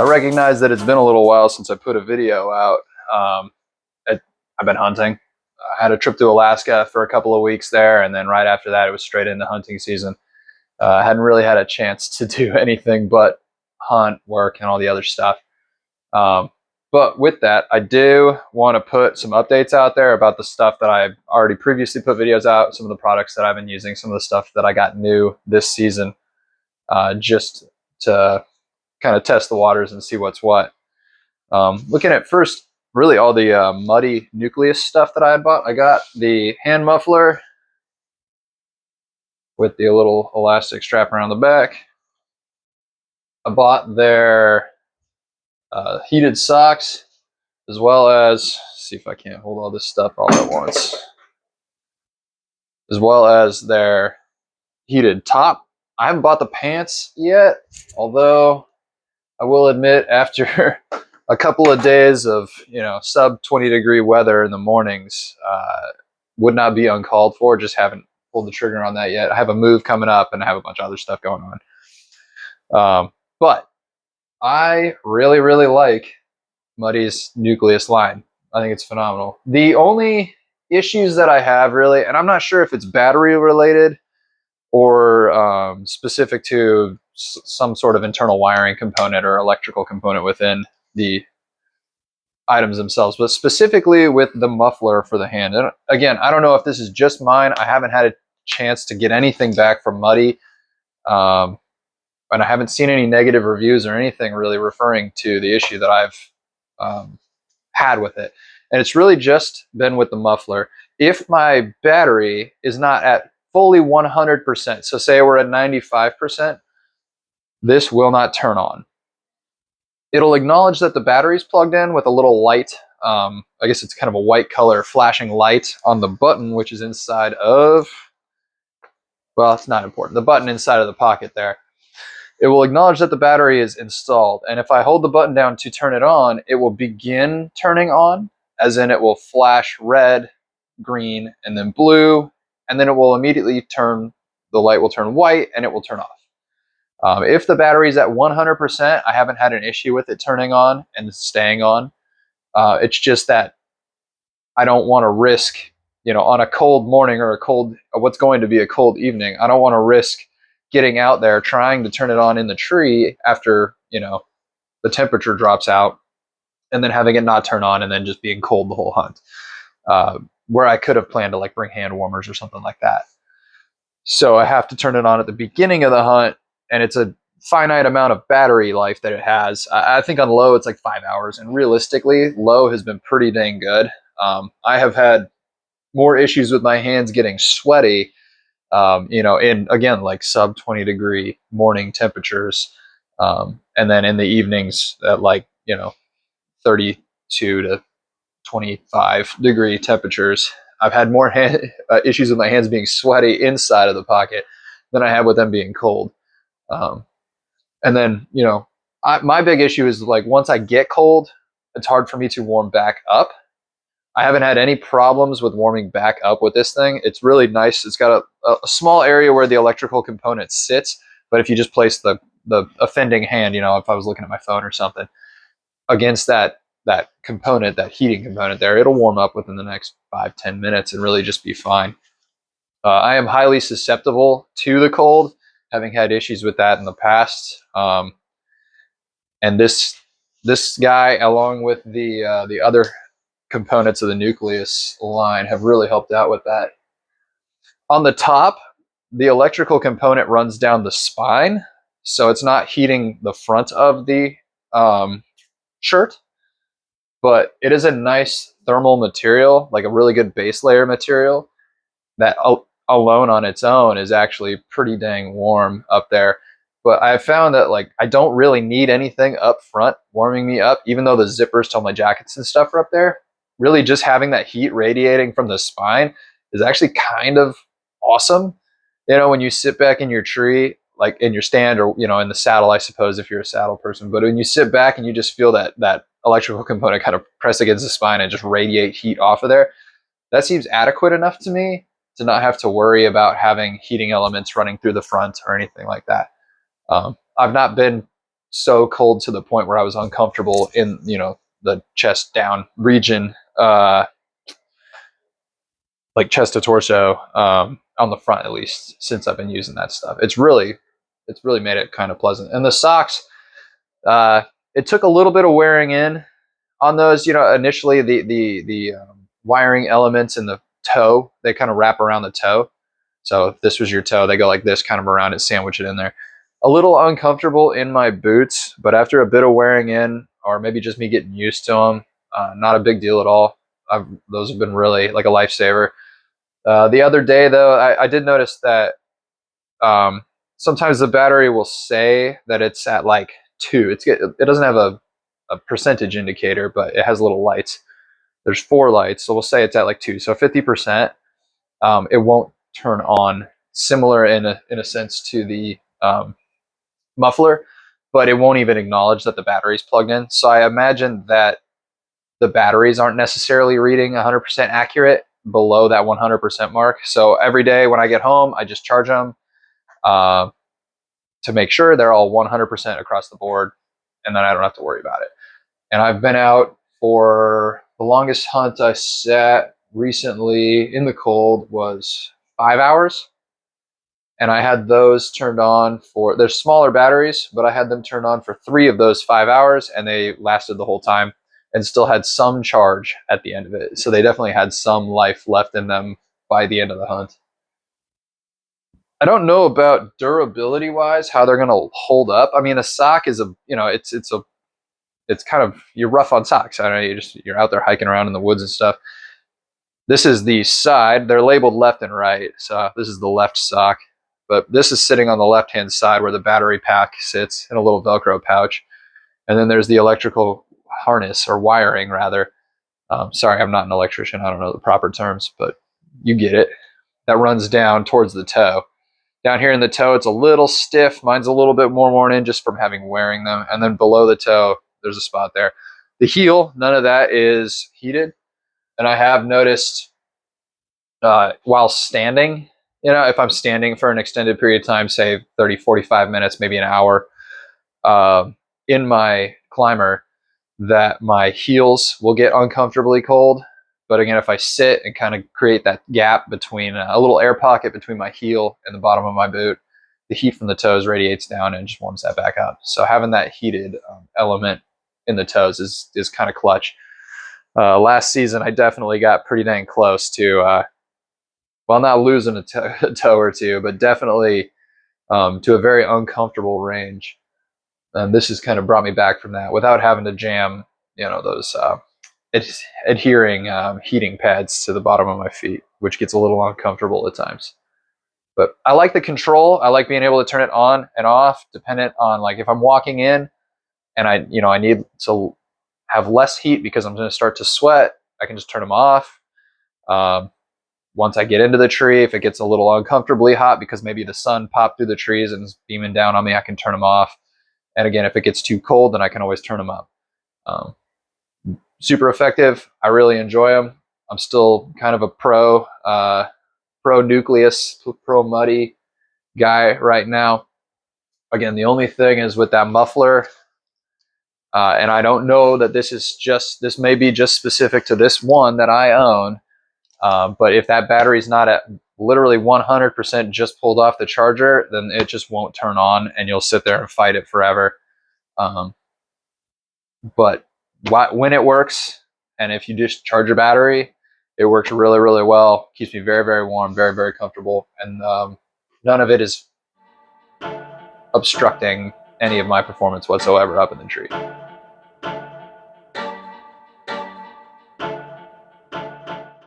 I recognize that it's been a little while since I put a video out. I've been hunting. I had a trip to Alaska for a couple of weeks there, and then right after that, it was straight into hunting season. I hadn't really had a chance to do anything but hunt, work, and all the other stuff. But with that, I do want to put some updates out there about the stuff that I've already previously put videos out, some of the products that I've been using, some of the stuff that I got new this season, just to kind of test the waters and see what's what. Looking at first, really all the Muddy Nucleus stuff that I had bought. I got the hand muffler with the little elastic strap around the back. I bought their heated socks, as well as, see if I can't hold all this stuff all at once, as well as their heated top. I haven't bought the pants yet, although I will admit after a couple of days of, sub 20-degree weather in the mornings, would not be uncalled for. Just haven't pulled the trigger on that yet. I have a move coming up and I have a bunch of other stuff going on. But I really, really like Muddy's Nucleus line. I think it's phenomenal. The only issues that I have really, and I'm not sure if it's battery related or specific to some sort of internal wiring component or electrical component within the items themselves, but specifically with the muffler for the hand. And again, I don't know if this is just mine. I haven't had a chance to get anything back from Muddy, and I haven't seen any negative reviews or anything really referring to the issue that I've had with it. And it's really just been with the muffler. If my battery is not at fully 100%, so say we're at 95%, this will not turn on. It'll acknowledge that the battery's plugged in with a little light. I guess it's kind of a white color flashing light on the button, which is inside of, well, it's not important. The button inside of the pocket there. It will acknowledge that the battery is installed. And if I hold the button down to turn it on, it will begin turning on, as in it will flash red, green, and then blue. And then it will immediately turn, the light will turn white and it will turn off. If the battery is at 100%, I haven't had an issue with it turning on and staying on. It's just that I don't want to risk, on a cold morning or what's going to be a cold evening, I don't want to risk getting out there trying to turn it on in the tree after, the temperature drops out, and then having it not turn on and then just being cold the whole hunt. Where I could have planned to like bring hand warmers or something like that. So I have to turn it on at the beginning of the hunt, and it's a finite amount of battery life that it has. I think on low it's like 5 hours, and realistically low has been pretty dang good. I have had more issues with my hands getting sweaty, in, again, like sub 20-degree morning temperatures, and then in the evenings at like 32 to 25-degree temperatures. I've had more issues with my hands being sweaty inside of the pocket than I have with them being cold. And then, my big issue is like once I get cold, it's hard for me to warm back up. I haven't had any problems with warming back up with this thing. It's really nice. It's got a small area where the electrical component sits, but if you just place the offending hand, if I was looking at my phone or something, against that component, that heating component there, it'll warm up within the next 5-10 minutes and really just be fine. I am highly susceptible to the cold, having had issues with that in the past. And this guy, along with the other components of the Nucleus line, have really helped out with that. On the top, the electrical component runs down the spine, so it's not heating the front of the shirt, but it is a nice thermal material, like a really good base layer material that alone on its own is actually pretty dang warm up there. But I found that like I don't really need anything up front warming me up, even though the zippers to my jackets and stuff are up there. Really just having that heat radiating from the spine is actually kind of awesome. When you sit back in your tree, like in your stand or, in the saddle, I suppose, if you're a saddle person, but when you sit back and you just feel that electrical component kind of press against the spine and just radiate heat off of there, that seems adequate enough to me to not have to worry about having heating elements running through the front or anything like that. I've not been so cold to the point where I was uncomfortable in, you know, the chest down region, like chest to torso, on the front at least, since I've been using that stuff. It's really made it kind of pleasant. And the socks, it took a little bit of wearing in on those. You know, initially the wiring elements in the toe, they kind of wrap around the toe. So if this was your toe, they go like this, kind of around it, sandwich it in there. A little uncomfortable in my boots, but after a bit of wearing in, or maybe just me getting used to them, not a big deal at all. Those have been really like a lifesaver. The other day, though, I did notice that sometimes the battery will say that it's at like 2. It doesn't have a percentage indicator, but it has little lights. There's 4 lights, so we'll say it's at like 2. So 50%, it won't turn on. Similar in a sense to the muffler, but it won't even acknowledge that the battery's plugged in. So I imagine that the batteries aren't necessarily reading 100% accurate below that 100% mark. So every day when I get home, I just charge them to make sure they're all 100% across the board, and then I don't have to worry about it. And I've been out for the longest hunt I sat recently in the cold was 5 hours. And I had those turned on for, they're smaller batteries, but I had them turned on for 3 of those 5 hours, and they lasted the whole time and still had some charge at the end of it. So they definitely had some life left in them by the end of the hunt. I don't know about durability wise how they're going to hold up. I mean, a sock is it's kind of, you're rough on socks. I don't know, you're out there hiking around in the woods and stuff. This is the side. They're labeled left and right. So this is the left sock, but this is sitting on the left-hand side where the battery pack sits in a little Velcro pouch. And then there's the electrical harness, or wiring rather. Sorry, I'm not an electrician. I don't know the proper terms, but you get it. That runs down towards the toe. Down here in the toe, it's a little stiff. Mine's a little bit more worn in just from having wearing them. And then below the toe, there's a spot there. The heel, none of that is heated. And I have noticed while standing, you know, if I'm standing for an extended period of time, say 30, 45 minutes, maybe an hour, in my climber, that my heels will get uncomfortably cold. But again, if I sit and kind of create that gap between a little air pocket between my heel and the bottom of my boot, the heat from the toes radiates down and just warms that back up. So having that heated element in the toes is kind of clutch. Last season, I definitely got pretty dang close to, well, not losing a toe or two, but definitely to a very uncomfortable range. And this has kind of brought me back from that without having to jam, you know, those adhering heating pads to the bottom of my feet, which gets a little uncomfortable at times. But I like the control. I like being able to turn it on and off, dependent on, like, if I'm walking in and I need to have less heat because I'm going to start to sweat, I can just turn them off. Once I get into the tree, if it gets a little uncomfortably hot because maybe the sun popped through the trees and is beaming down on me, I can turn them off. And again, if it gets too cold, then I can always turn them up. Super effective. I really enjoy them. I'm still kind of a pro Nucleus, pro Muddy guy right now. Again, the only thing is with that muffler, and I don't know that this may be just specific to this one that I own, but if that battery's not at literally 100% just pulled off the charger, then it just won't turn on, and you'll sit there and fight it forever. But when it works, and if you just charge your battery, it works really, really well. Keeps me very, very warm, very, very comfortable, and none of it is obstructing any of my performance whatsoever up in the tree.